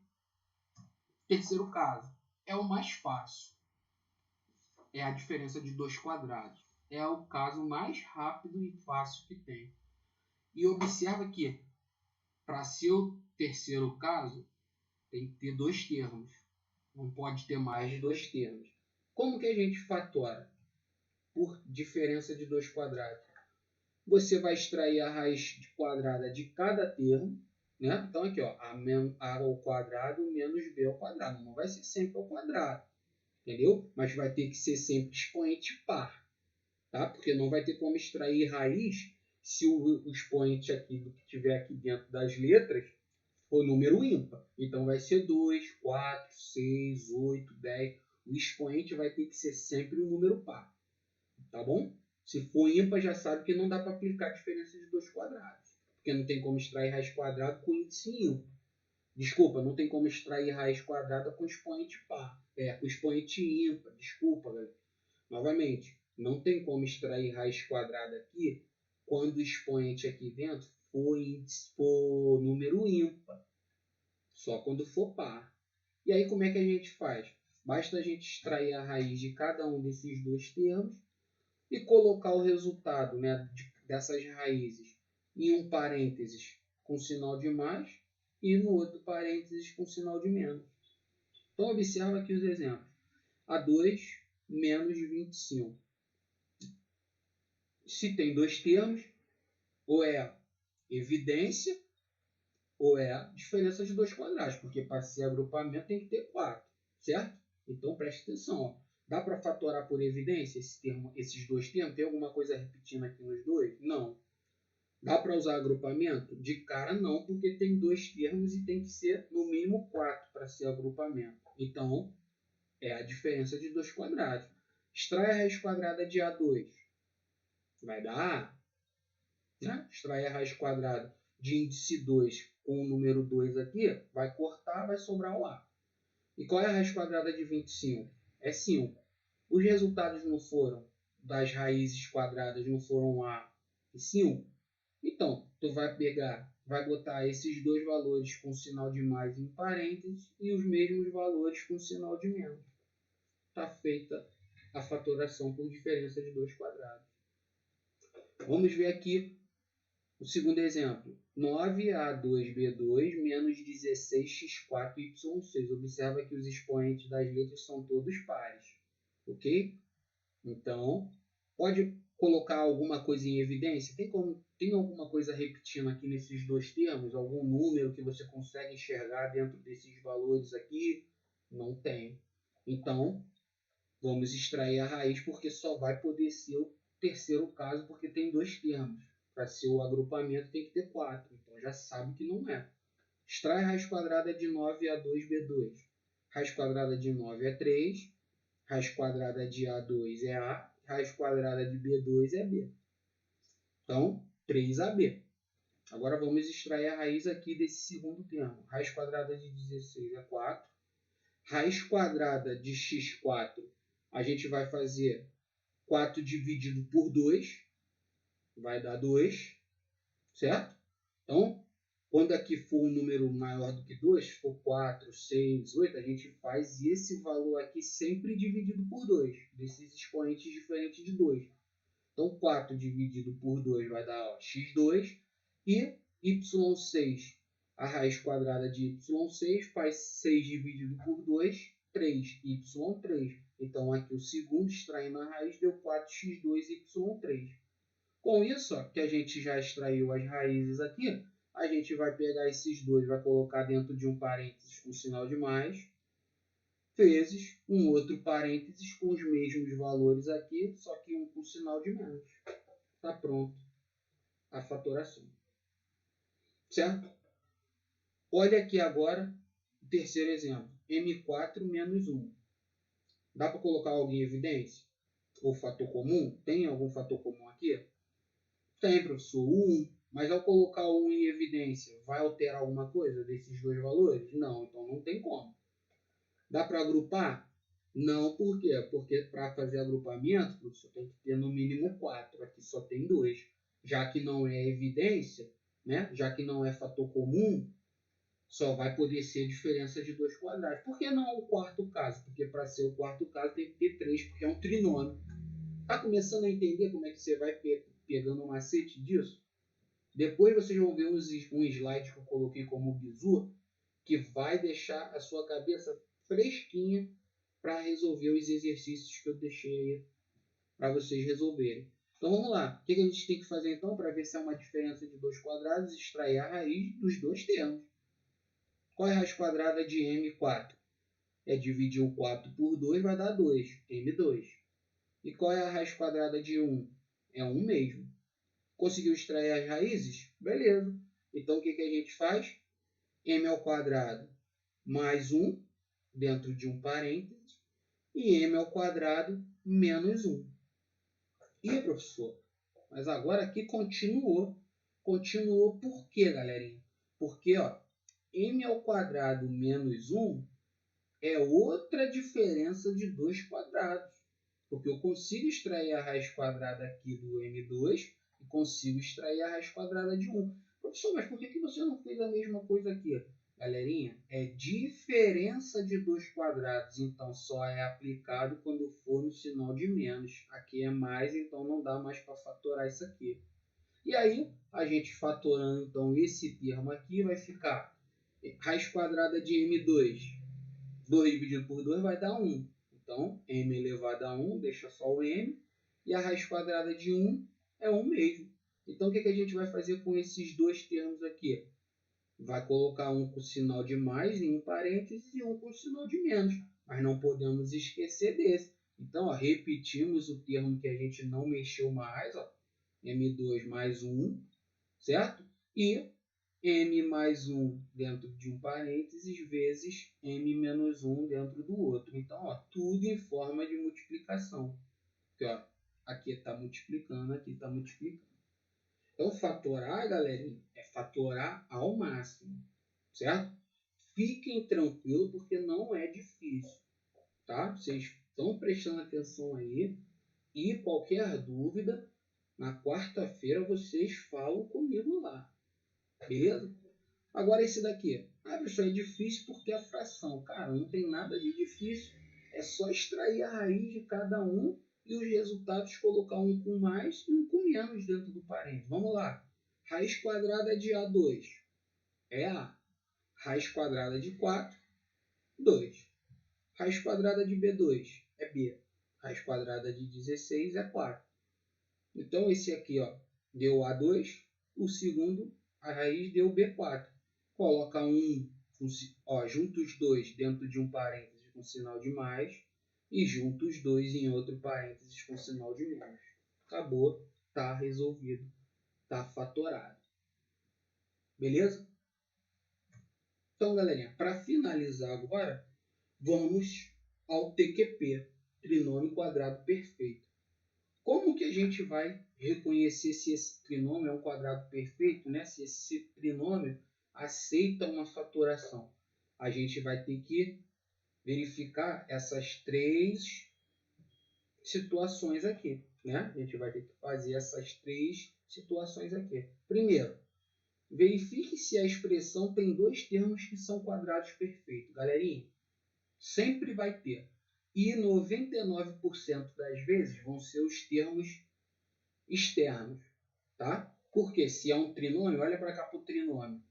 Terceiro caso. É o mais fácil. É a diferença de dois quadrados. É o caso mais rápido e fácil que tem. E observa que, para ser o terceiro caso, tem que ter dois termos. Não pode ter mais de dois termos. Como que a gente fatora? Por diferença de dois quadrados. Você vai extrair a raiz quadrada de cada termo, né? Então aqui, ó, a ao quadrado menos b ao quadrado. Não vai ser sempre ao quadrado, entendeu? Mas vai ter que ser sempre expoente par, tá? Porque não vai ter como extrair raiz se o expoente aqui do que tiver aqui dentro das letras for número ímpar. Então vai ser 2, 4, 6, 8, 10. O expoente vai ter que ser sempre o número par, tá bom? Se for ímpar, já sabe que não dá para aplicar a diferença de dois quadrados. Porque não tem como extrair raiz quadrada com índice ímpar. Desculpa, não tem como extrair raiz quadrada com expoente par. Com expoente ímpar. Desculpa, galera. Novamente, não tem como extrair raiz quadrada aqui quando o expoente aqui dentro for número ímpar. Só quando for par. E aí como é que a gente faz? Basta a gente extrair a raiz de cada um desses dois termos e colocar o resultado, né, dessas raízes em um parênteses com sinal de mais e no outro parênteses com sinal de menos. Então, observa aqui os exemplos. A2 menos 25. Se tem dois termos, ou é evidência ou é diferença de dois quadrados, porque para ser agrupamento tem que ter 4, certo? Então, preste atenção. Ó. Dá para fatorar por evidência esses dois termos? Tem alguma coisa repetindo aqui nos dois? Não. Dá para usar agrupamento? De cara não, porque tem dois termos e tem que ser no mínimo 4 para ser agrupamento. Então, é a diferença de dois quadrados. Extrai a raiz quadrada de A2. Vai dar A. Né? Extrai a raiz quadrada de índice 2 com o número 2 aqui. Vai cortar, vai sobrar o A. E qual é a raiz quadrada de 25? É 5. Os resultados não foram das raízes quadradas, não foram A e 5? Então, tu vai pegar, vai botar esses dois valores com sinal de mais em parênteses e os mesmos valores com sinal de menos. Está feita a fatoração por diferença de dois quadrados. Vamos ver aqui o segundo exemplo. 9A2B2 menos 16x4Y6. Observa que os expoentes das letras são todos pares. Ok? Então, pode colocar alguma coisa em evidência? Tem alguma coisa repetindo aqui nesses dois termos? Algum número que você consegue enxergar dentro desses valores aqui? Não tem. Então, vamos extrair a raiz, porque só vai poder ser o terceiro caso, porque tem dois termos. Para ser o agrupamento tem que ter 4. Então, já sabe que não é. Extrai a raiz quadrada de 9A2B2. Raiz quadrada de 9 é 3. Raiz quadrada de A2 é A. Raiz quadrada de B2 é B. Então, 3AB. Agora vamos extrair a raiz aqui desse segundo termo. Raiz quadrada de 16 é 4. Raiz quadrada de x4, a gente vai fazer 4 dividido por 2. Vai dar 2. Certo? Então, Quando aqui for um número maior do que 2, se for 4, 6, 8, a gente faz esse valor aqui sempre dividido por 2, desses expoentes diferentes de 2. Então, 4 dividido por 2 vai dar x2 e y6, a raiz quadrada de y6 faz 6 dividido por 2, 3, y3. Então, aqui o segundo extraindo a raiz deu 4x2, y3. Com isso, que a gente já extraiu as raízes aqui, a gente vai pegar esses dois, vai colocar dentro de um parênteses com sinal de mais, vezes um outro parênteses com os mesmos valores aqui, só que um com sinal de menos. Está pronto a fatoração. Certo? Olha aqui agora o terceiro exemplo. M4 menos 1. Dá para colocar algo em evidência? Ou fator comum? Tem algum fator comum aqui? Tem, professor. 1. Mas ao colocar o 1 em evidência, vai alterar alguma coisa desses dois valores? Não, então não tem como. Dá para agrupar? Não, por quê? Porque para fazer agrupamento, professor, tem que ter no mínimo 4. Aqui só tem 2. Já que não é evidência, né? Já que não é fator comum, só vai poder ser diferença de 2 quadrados. Por que não o quarto caso? Porque para ser o quarto caso tem que ter 3, porque é um trinômio. Está começando a entender como é que você vai pegando o macete disso? Depois vocês vão ver um slide que eu coloquei como bizu, que vai deixar a sua cabeça fresquinha para resolver os exercícios que eu deixei aí para vocês resolverem. Então vamos lá. O que a gente tem que fazer então para ver se é uma diferença de 2 quadrados? Extrair a raiz dos dois termos. Qual é a raiz quadrada de M4? É dividir o 4 por 2, vai dar 2, M2. E qual é a raiz quadrada de 1? É 1 mesmo. Conseguiu extrair as raízes? Beleza. Então o que a gente faz? M ao quadrado mais 1, dentro de um parênteses, e M ao quadrado menos 1. E, professor, mas agora aqui continuou. Continuou por quê, galerinha? Porque, M ao quadrado menos 1 é outra diferença de 2 quadrados. Porque eu consigo extrair a raiz quadrada aqui do M2 e consigo extrair a raiz quadrada de 1. Professor, mas por que você não fez a mesma coisa aqui? Galerinha, é diferença de 2 quadrados, então só é aplicado quando for no sinal de menos. Aqui é mais, então não dá mais para fatorar isso aqui. E aí, a gente fatorando então esse termo aqui, vai ficar raiz quadrada de M2. 2 dividido por 2 vai dar 1. Então, M elevado a 1, deixa só o M. E a raiz quadrada de 1 é 1 mesmo. Então, o que a gente vai fazer com esses dois termos aqui? Vai colocar um com sinal de mais em um parênteses e um com sinal de menos. Mas não podemos esquecer desse. Então, repetimos o termo que a gente não mexeu mais. M2 mais 1, certo? E M mais 1 dentro de um parênteses vezes M menos 1 dentro do outro. Então, tudo em forma de multiplicação. Porque, aqui está multiplicando, aqui está multiplicando. Então, fatorar, galerinha, é fatorar ao máximo, certo? Fiquem tranquilos, porque não é difícil, tá? Vocês estão prestando atenção aí. E qualquer dúvida, na quarta-feira vocês falam comigo lá, beleza? Agora esse daqui. Professor, é difícil porque é fração. Cara, não tem nada de difícil. É só extrair a raiz de cada um e os resultados colocar um com mais e um com menos dentro do parênteses. Vamos lá. Raiz quadrada de A2 é A. Raiz quadrada de 4, 2. Raiz quadrada de B2 é B. Raiz quadrada de 16 é 4. Então esse aqui deu A2. O segundo, a raiz deu B4. Coloca junta os dois dentro de um parênteses com sinal de mais e junta os dois em outro parênteses com sinal de menos. Acabou, está resolvido, está fatorado. Beleza? Então, galerinha, para finalizar agora, vamos ao TQP, trinômio quadrado perfeito. Como que a gente vai reconhecer se esse trinômio é um quadrado perfeito, né? Se esse trinômio aceita uma fatoração? A gente vai ter que verificar essas 3 situações aqui, né? A gente vai ter que fazer essas 3 situações aqui. Primeiro, verifique se a expressão tem dois termos que são quadrados perfeitos. Galerinha, sempre vai ter. E 99% das vezes vão ser os termos externos. Tá? Porque se é um trinômio, olha para cá para o trinômio.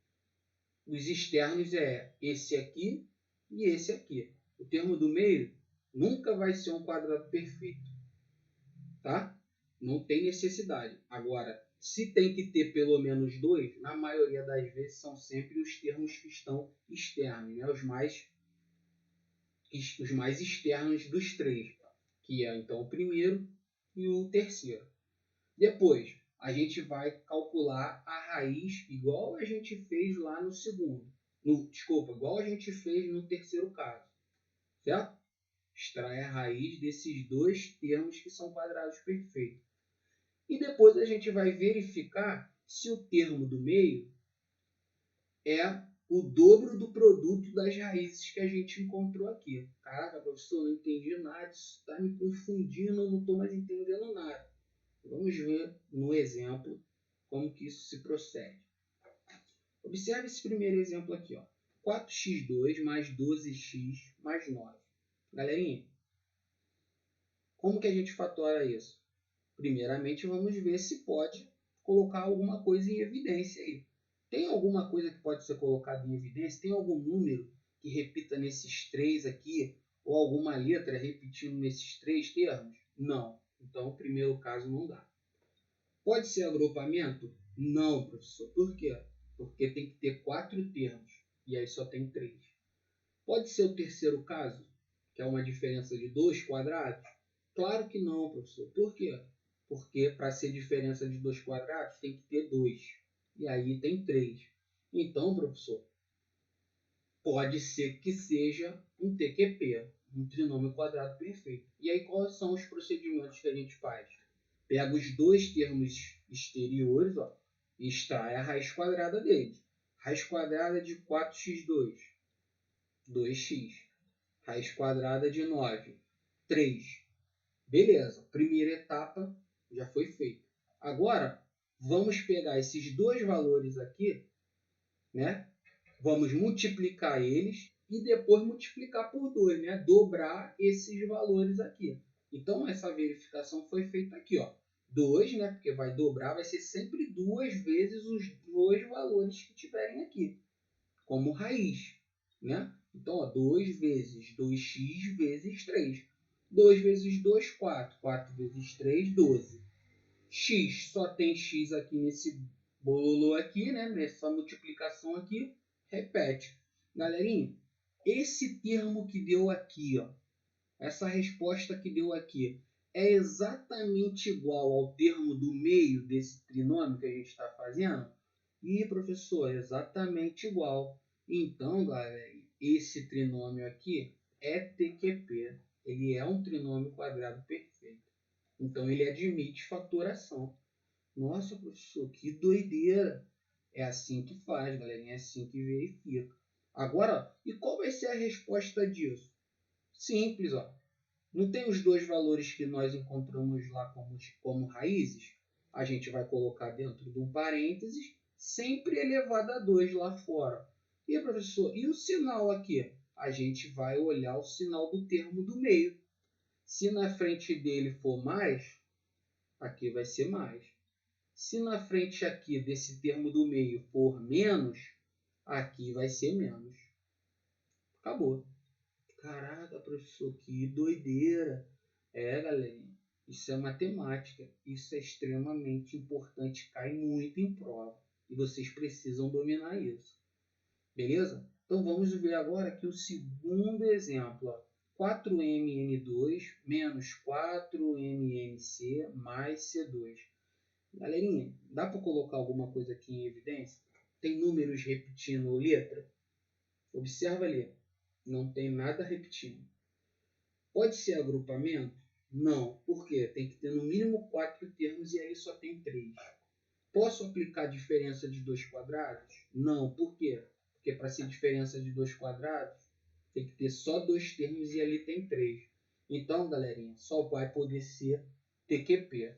Os externos é esse aqui e esse aqui. O termo do meio nunca vai ser um quadrado perfeito. Tá? Não tem necessidade. Agora, se tem que ter pelo menos dois, na maioria das vezes são sempre os termos que estão externos, né? os mais externos dos três, que é então o primeiro e o terceiro. Depois, a gente vai calcular a raiz igual a gente fez lá no segundo. Igual a gente fez no terceiro caso. Certo? Extrai a raiz desses dois termos que são quadrados perfeitos. E depois a gente vai verificar se o termo do meio é o dobro do produto das raízes que a gente encontrou aqui. Caraca, professor, não entendi nada, isso está me confundindo, eu não estou mais entendendo nada. Vamos ver no exemplo como que isso se procede. Observe esse primeiro exemplo aqui. Ó. 4x2 mais 12x mais 9. Galerinha, como que a gente fatora isso? Primeiramente, vamos ver se pode colocar alguma coisa em evidência aí. Tem alguma coisa que pode ser colocada em evidência? Tem algum número que repita nesses três aqui? Ou alguma letra repetindo nesses três termos? Não. Então, o primeiro caso não dá. Pode ser agrupamento? Não, professor. Por quê? Porque tem que ter 4 termos. E aí só tem 3. Pode ser o terceiro caso? Que é uma diferença de 2 quadrados? Claro que não, professor. Por quê? Porque para ser diferença de 2 quadrados tem que ter 2. E aí tem 3. Então, professor, pode ser que seja um TQP, um trinômio quadrado perfeito. E aí quais são os procedimentos que a gente faz? Pega os dois termos exteriores, ó, e extrai a raiz quadrada deles. Raiz quadrada de 4x2, 2x. Raiz quadrada de 9, 3. Beleza, primeira etapa já foi feita. Agora, vamos pegar esses dois valores aqui, né? Vamos multiplicar eles e depois multiplicar por 2, né? Dobrar esses valores aqui. Então, essa verificação foi feita aqui, ó. 2, né? Porque vai dobrar, vai ser sempre 2 vezes os dois valores que tiverem aqui, como raiz, né? Então, ó, 2 vezes 2x vezes 3. 2 vezes 2, 4. 4 vezes 3, 12. X, só tem x aqui nesse bololô aqui, né? Nessa multiplicação aqui, repete. Galerinha, esse termo que deu aqui, ó, essa resposta que deu aqui, é exatamente igual ao termo do meio desse trinômio que a gente está fazendo? Ih, professor, é exatamente igual. Então, galera, esse trinômio aqui é TQP. Ele é um trinômio quadrado perfeito. Então, ele admite fatoração. Nossa, professor, que doideira. É assim que faz, galerinha. É assim que verifica. Agora, e qual vai ser a resposta disso? Simples, ó. Não tem os dois valores que nós encontramos lá como raízes? A gente vai colocar dentro de um parênteses, sempre elevado a 2 lá fora. E, professor, e o sinal aqui? A gente vai olhar o sinal do termo do meio. Se na frente dele for mais, aqui vai ser mais. Se na frente aqui desse termo do meio for menos, aqui vai ser menos. Acabou. Caraca, professor, que doideira. É, galerinha, isso é matemática. Isso é extremamente importante, cai muito em prova. E vocês precisam dominar isso. Beleza? Então vamos ver agora aqui o segundo exemplo. Ó. 4mn2 menos 4mnc mais C2. Galerinha, dá para colocar alguma coisa aqui em evidência? Tem números repetindo letra? Observa ali. Não tem nada repetindo. Pode ser agrupamento? Não. Por quê? Tem que ter no mínimo 4 termos e aí só tem 3. Posso aplicar diferença de 2 quadrados? Não. Por quê? Porque para ser diferença de 2 quadrados, tem que ter só 2 termos e ali tem 3. Então, galerinha, só vai poder ser TQP.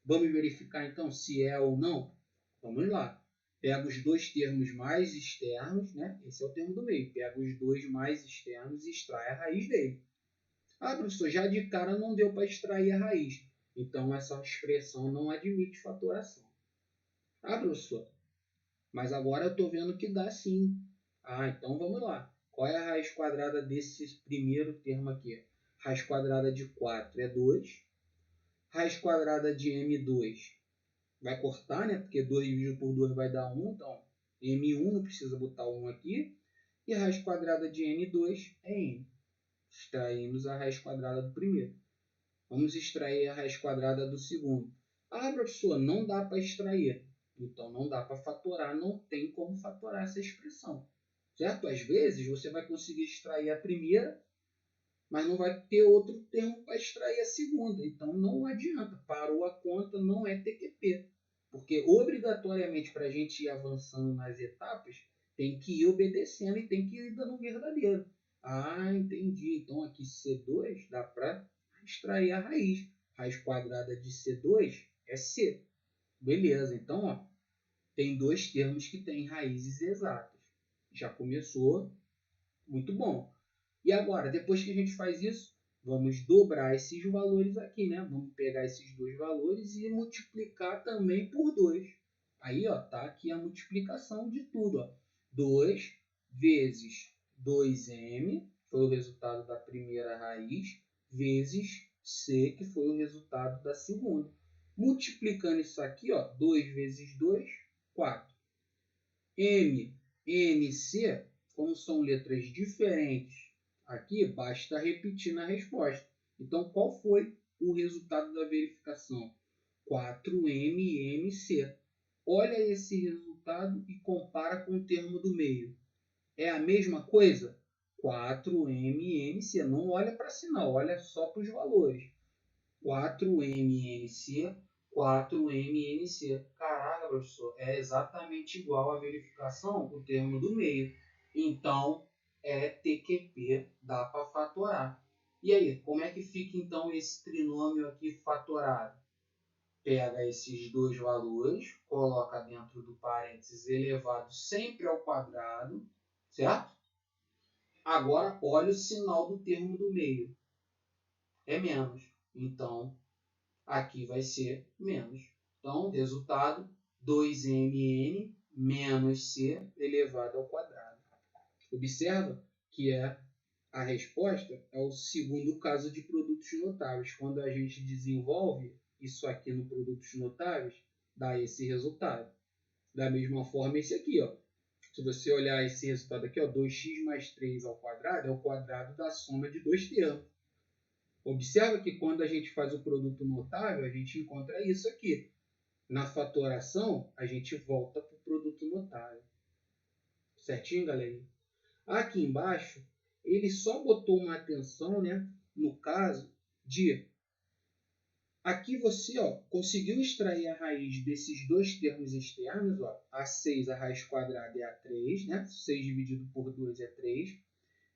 Vamos verificar então se é ou não? Vamos lá. Pega os dois termos mais externos, né? Esse é o termo do meio. Pega os dois mais externos e extrai a raiz dele. Ah, professor, já de cara não deu para extrair a raiz. Então, essa expressão não admite fatoração. Ah, professor, mas agora eu estou vendo que dá sim. Ah, então vamos lá. Qual é a raiz quadrada desse primeiro termo aqui? Raiz quadrada de 4 é 2. Raiz quadrada de m2 vai cortar, né? Porque 2 dividido por 2 vai dar 1. Então, m1 não precisa botar 1 aqui. E a raiz quadrada de n2 é n. Extraímos a raiz quadrada do primeiro. Vamos extrair a raiz quadrada do segundo. Ah, professor, não dá para extrair. Então, não dá para fatorar. Não tem como fatorar essa expressão. Certo? Às vezes, você vai conseguir extrair a primeira, mas não vai ter outro termo para extrair a segunda. Então, não adianta. Parou a conta, não é TQP. Porque, obrigatoriamente, para a gente ir avançando nas etapas, tem que ir obedecendo e tem que ir dando verdadeiro. Ah, entendi. Então, aqui C2 dá para extrair a raiz. Raiz quadrada de C2 é C. Beleza. Então, ó, tem dois termos que têm raízes exatas. Já começou. Muito bom. E agora, depois que a gente faz isso, vamos dobrar esses valores aqui, né? Vamos pegar esses dois valores e multiplicar também por 2. Aí, ó, tá aqui a multiplicação de tudo, ó. 2 vezes 2m, foi o resultado da primeira raiz, vezes c, que foi o resultado da segunda. Multiplicando isso aqui, ó, 2 vezes 2, 4. M, N, C, como são letras diferentes aqui, basta repetir na resposta. Então, qual foi o resultado da verificação? 4MMC. Olha esse resultado e compara com o termo do meio. É a mesma coisa? 4MMC. Não olha para sinal, olha só para os valores. 4MNC, 4MNC. Caraca, professor, é exatamente igual à verificação, o termo do meio. Então, é TQP, dá para fatorar. E aí, como é que fica então esse trinômio aqui fatorado? Pega esses dois valores, coloca dentro do parênteses elevado sempre ao quadrado, certo? Agora, olha o sinal do termo do meio. É menos. Então, aqui vai ser menos. Então, resultado, 2mn menos c elevado ao quadrado. Observa que a resposta é o segundo caso de produtos notáveis. Quando a gente desenvolve isso aqui no produtos notáveis, dá esse resultado. Da mesma forma, esse aqui, ó. Se você olhar esse resultado aqui, ó, 2x mais 3 ao quadrado é o quadrado da soma de dois termos. Observa que quando a gente faz o produto notável, a gente encontra isso aqui. Na fatoração, a gente volta para o produto notável. Certinho, galera? Aqui embaixo, ele só botou uma atenção, né, no caso de... Aqui você, ó, conseguiu extrair a raiz desses dois termos externos. Ó, A6, a raiz quadrada, é A3, né? 6 dividido por 2 é 3.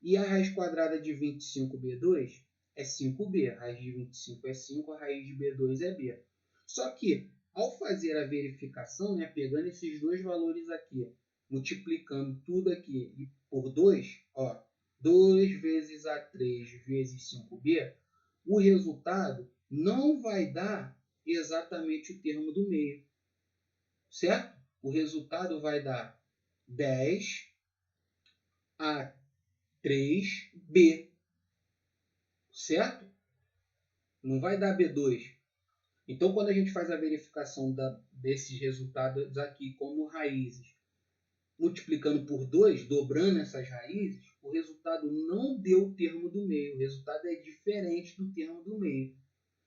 E a raiz quadrada de 25B2 é 5B. A raiz de 25 é 5, a raiz de B2 é B. Só que, ao fazer a verificação, né, pegando esses dois valores aqui, multiplicando tudo aqui por 2, ó, 2 vezes A3 vezes 5B, o resultado não vai dar exatamente o termo do meio. Certo? O resultado vai dar 10 a 3B. Certo? Não vai dar B2. Então, quando a gente faz a verificação desses resultados aqui como raízes, multiplicando por 2, dobrando essas raízes, o resultado não deu o termo do meio. O resultado é diferente do termo do meio.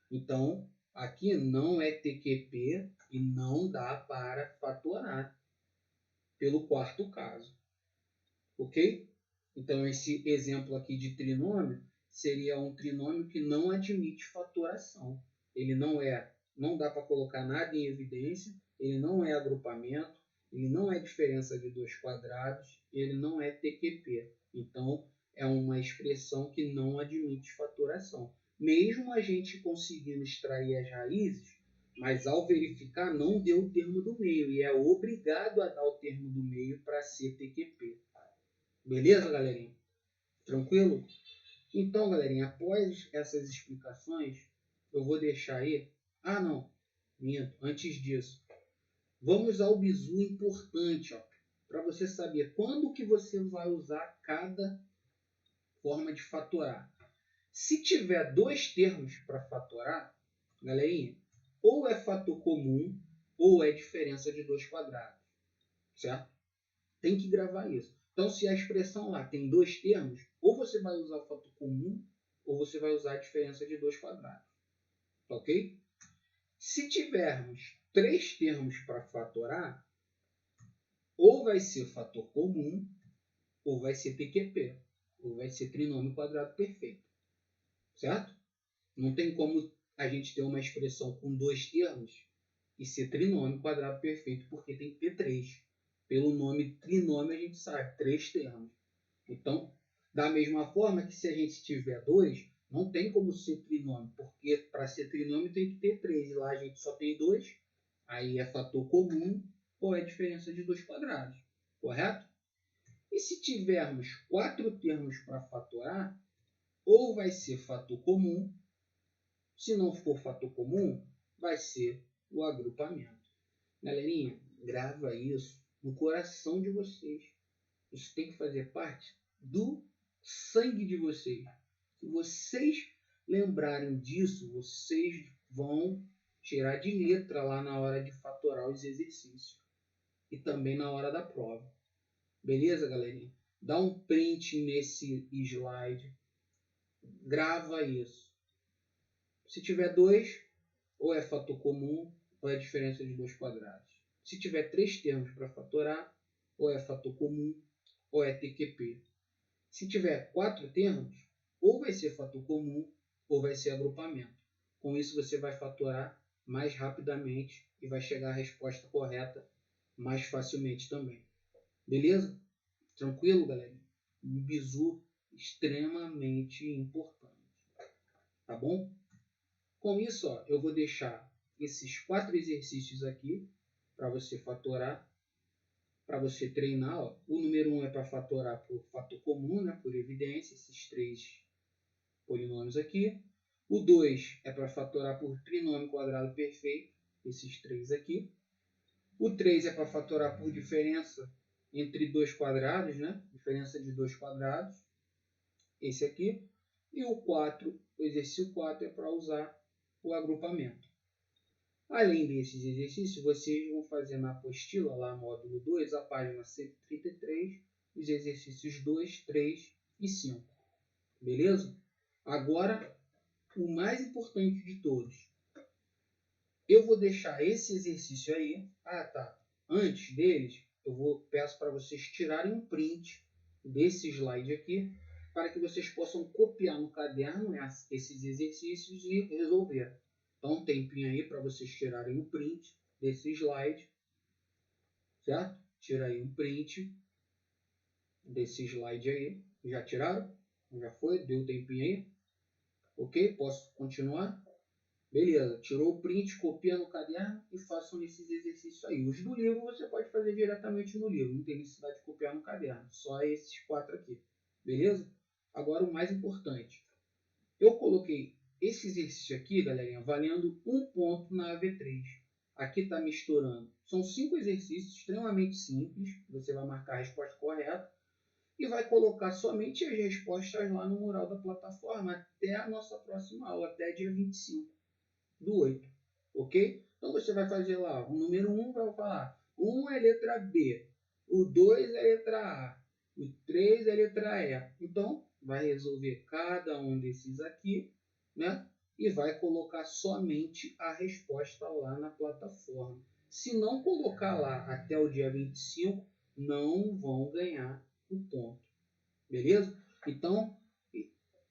Então, aqui não é TQP e não dá para fatorar pelo quarto caso. Ok? Então, esse exemplo aqui de trinômio seria um trinômio que não admite fatoração. Ele não dá para colocar nada em evidência, ele não é agrupamento, ele não é diferença de dois quadrados, ele não é TQP. Então, é uma expressão que não admite fatoração. Mesmo a gente conseguindo extrair as raízes, Mas ao verificar, não deu o termo do meio. E é obrigado a dar o termo do meio para ser TQP. Beleza, galerinha? Tranquilo? Então, galerinha, após essas explicações, eu vou deixar aí... Ah, não. Minto. Antes disso. Vamos ao bizu importante, para você saber quando que você vai usar cada forma de fatorar. Se tiver dois termos para fatorar, galerinha, ou é fator comum ou é diferença de dois quadrados, certo? Tem que gravar isso. Então, se a expressão lá tem dois termos, ou você vai usar o fator comum ou você vai usar a diferença de dois quadrados, ok? Se tivermos três termos para fatorar, ou vai ser fator comum, ou vai ser TQP, ou vai ser trinômio quadrado perfeito, certo? Não tem como a gente ter uma expressão com dois termos e ser trinômio quadrado perfeito, porque tem que ter três. Pelo nome trinômio a gente sabe, três termos. Então, da mesma forma que se a gente tiver dois, não tem como ser trinômio, porque para ser trinômio tem que ter três, e lá a gente só tem dois, aí é fator comum ou é diferença de dois quadrados, correto? E se tivermos quatro termos para fatorar, ou vai ser fator comum, se não for fator comum, vai ser o agrupamento. Galerinha, grava isso no coração de vocês. Isso tem que fazer parte do sangue de vocês. Se vocês lembrarem disso, vocês vão tirar de letra lá na hora de fatorar os exercícios. E também na hora da prova. Beleza, galerinha? Dá um print nesse slide. Grava isso. Se tiver dois, ou é fator comum, ou é diferença de dois quadrados. Se tiver três termos para fatorar, ou é fator comum, ou é TQP. Se tiver quatro termos, ou vai ser fator comum, ou vai ser agrupamento. Com isso, você vai fatorar mais rapidamente e vai chegar à resposta correta mais facilmente também. Beleza? Tranquilo, galera? Um bizu extremamente importante. Tá bom? Com isso, eu vou deixar esses 4 exercícios aqui para você fatorar, para você treinar. O número 1 é para fatorar por fator comum, né, por evidência, esses 3 polinômios aqui. O 2 é para fatorar por trinômio quadrado perfeito, esses 3 aqui. O 3 é para fatorar por diferença entre dois quadrados, né, diferença de dois quadrados, esse aqui. E o 4, o exercício 4 é para usar o agrupamento. Além desses exercícios, vocês vão fazer na apostila, lá módulo 2, a página 133, os exercícios 2, 3 e 5. Beleza? Agora, o mais importante de todos. Eu vou deixar esse exercício aí. Ah, tá. Antes deles, peço para vocês tirarem um print desse slide aqui, para que vocês possam copiar no caderno, né, esses exercícios e resolver. Então, um tempinho aí para vocês tirarem um print desse slide, certo? Tira aí um print desse slide aí. Já tiraram? Já foi? Deu um tempinho aí? Ok? Posso continuar? Beleza. Tirou o print, copia no caderno e façam esses exercícios aí. Os do livro você pode fazer diretamente no livro. Não tem necessidade de copiar no caderno. Só esses 4 aqui. Beleza? Agora o mais importante. Eu coloquei esse exercício aqui, galerinha, valendo 1 ponto na AV3. Aqui está misturando. São 5 exercícios extremamente simples. Você vai marcar a resposta correta e vai colocar somente as respostas lá no mural da plataforma até a nossa próxima aula, até dia 25/8. Ok? Então você vai fazer lá, o número 1 vai falar, 1 é letra B, o 2 é letra A, o 3 é letra E. Então, vai resolver cada um desses aqui, né? E vai colocar somente a resposta lá na plataforma. Se não colocar lá até o dia 25, não vão ganhar o ponto. Beleza? Então,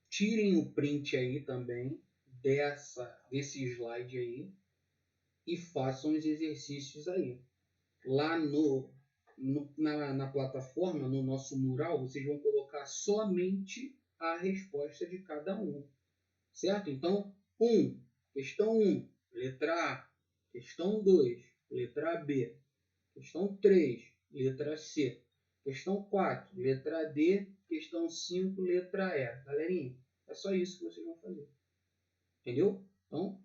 tirem o print aí também desse slide aí e façam os exercícios aí. Lá na plataforma, no nosso mural, vocês vão colocar somente a resposta de cada um. Certo? Então, questão 1, letra A. Questão 2, letra B. Questão 3, letra C. Questão 4, letra D. Questão 5, letra E. Galerinha, é só isso que vocês vão fazer. Entendeu? Então,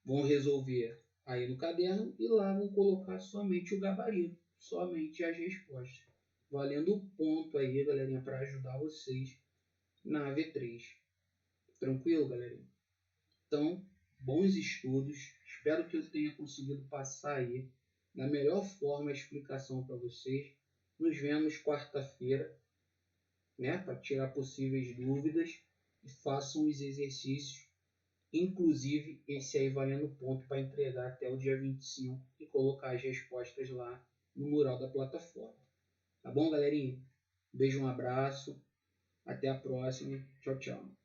vão resolver aí no caderno e lá vão colocar somente o gabarito, somente as respostas. Valendo o ponto aí, galerinha, para ajudar vocês na AV3. Tranquilo, galerinha? Então, bons estudos. Espero que eu tenha conseguido passar aí da melhor forma a explicação para vocês. Nos vemos quarta-feira, né, para tirar possíveis dúvidas e façam os exercícios, inclusive esse aí valendo ponto para entregar até o dia 25 e colocar as respostas lá no mural da plataforma. Tá bom, galerinha? Beijo, um abraço. Até a próxima. Tchau, tchau.